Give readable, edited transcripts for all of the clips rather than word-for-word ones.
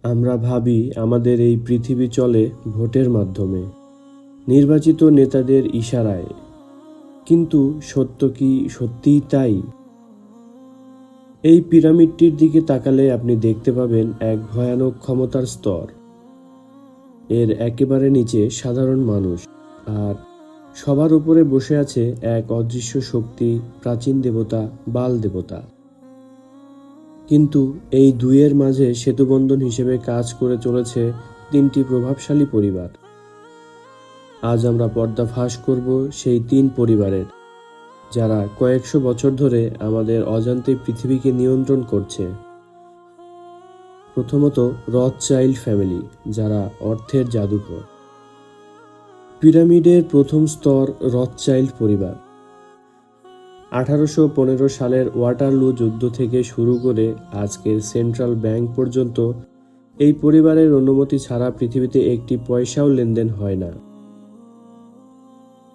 আমরা ভাবি আমাদের এই পৃথিবী চলে ভোটের মাধ্যমে, নির্বাচিত নেতাদের ইশারায়। কিন্তু সত্য কি সত্যিই তাই? এই পিরামিডটির দিকে তাকালে আপনি দেখতে পাবেন এক ভয়ানক ক্ষমতার স্তর। এর একেবারে নিচে সাধারণ মানুষ, আর সবার উপরে বসে আছে এক অদৃশ্য শক্তি, প্রাচীন দেবতা, বাল দেবতা। কিন্তু এই দুইয়ের মাঝে সেতুবন্ধন হিসেবে কাজ করে চলেছে তিনটি প্রভাবশালী পরিবার। আজ আমরা পর্দাফাঁস করব সেই তিন পরিবারের, যারা কয়েকশো বছর ধরে আমাদের অজান্তে পৃথিবীকে নিয়ন্ত্রণ করছে। প্রথমত, রথচাইল্ড ফ্যামিলি, যারা অর্থের জাদুকর। পিরামিডের প্রথম স্তর রথচাইল্ড পরিবার। 1815 সালের ওয়াটারলু যুদ্ধ থেকে শুরু করে আজকের সেন্ট্রাল ব্যাংক পর্যন্ত এই পরিবারের অনুমতি ছাড়া পৃথিবীতে একটি পয়সাও লেনদেন হয় না।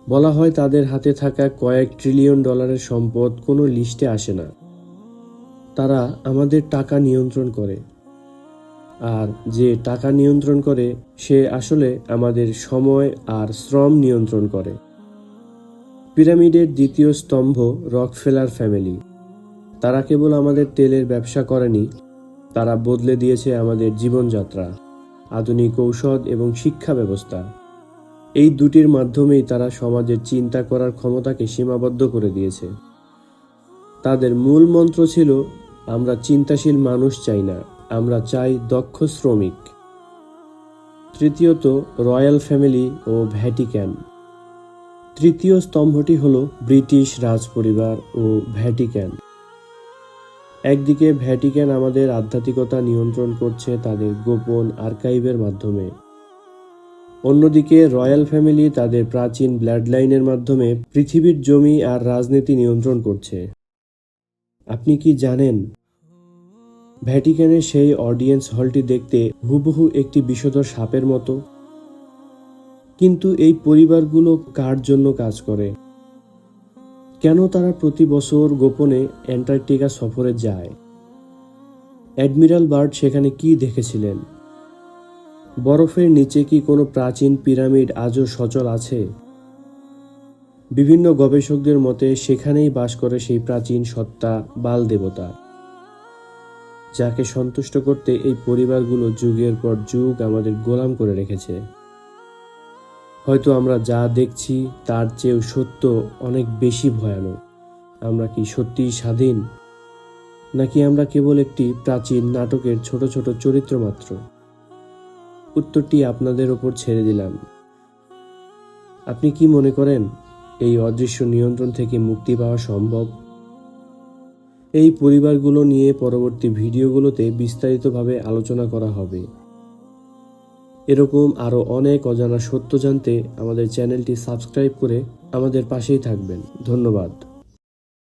বলা হয় তাদের হাতে থাকা কয়েক ট্রিলিয়ন ডলারের সম্পদ কোনো লিস্টে আসে না। তারা আমাদের টাকা নিয়ন্ত্রণ করে, আর যে টাকা নিয়ন্ত্রণ করে সে আসলে আমাদের সময় আর শ্রম নিয়ন্ত্রণ করে। পিরামিডের দ্বিতীয় স্তম্ভ রকফেলার ফ্যামিলি। তারা কেবল আমাদের তেলের ব্যবসা করেনি, তারা বদলে দিয়েছে আমাদের জীবনযাত্রা, আধুনিক ঔষধ এবং শিক্ষা ব্যবস্থা। এই দুটির মাধ্যমেই তারা সমাজের চিন্তা করার ক্ষমতাকে সীমাবদ্ধ করে দিয়েছে। তাদের মূল মন্ত্র ছিল, আমরা চিন্তাশীল মানুষ চাই না, আমরা চাই দক্ষ শ্রমিক। তৃতীয়ত, রয়্যাল ফ্যামিলি ও ভ্যাটিকান। তৃতীয় স্তম্ভটি হল ব্রিটিশ রাজপরিবার ও ভ্যাটিকান। একদিকে ভ্যাটিকান আমাদের আধ্যাত্মিকতা নিয়ন্ত্রণ করছে তাদের গোপন আর্কাইভের মাধ্যমে, অন্যদিকে রয়্যাল ফ্যামিলি তাদের প্রাচীন ব্লাডলাইনের মাধ্যমে পৃথিবীর জমি আর রাজনীতি নিয়ন্ত্রণ করছে। আপনি কি জানেন, ভ্যাটিকানের সেই অডিয়েন্স হলটি দেখতে হুবহু একটি বিষধর সাপের মতো? কিন্তু এই পরিবারগুলো কার জন্য কাজ করে? কেন তারা প্রতি বছর গোপনে অ্যান্টার্কটিকা সফরে যায়? অ্যাডমিরাল বার্ড সেখানে কি দেখেছিলেন? বরফের নিচে কি কোনো প্রাচীন পিরামিড আজও সচল আছে? বিভিন্ন গবেষকদের মতে সেখানেই বাস করে সেই প্রাচীন সত্তা, বাল দেবতা, যাকে সন্তুষ্ট করতে এই পরিবারগুলো যুগের পর যুগ আমাদের গোলাম করে রেখেছে। হয়তো আমরা যা দেখছি তার চেয়েও সত্য অনেক বেশি ভয়ানক। আমরা কি সত্যিই স্বাধীন, নাকি আমরা কেবল একটি প্রাচীন নাটকের ছোট ছোট চরিত্র মাত্র? উত্তরটি আপনাদের ওপর ছেড়ে দিলাম। আপনি কি মনে করেন এই অদৃশ্য নিয়ন্ত্রণ থেকে মুক্তি পাওয়া সম্ভব? এই পরিবারগুলো নিয়ে পরবর্তী ভিডিওগুলোতে বিস্তারিতভাবে আলোচনা করা হবে। এরকম আরও অনেক অজানা সত্য জানতে আমাদের চ্যানেলটি সাবস্ক্রাইব করে আমাদের পাশেই থাকবেন। ধন্যবাদ।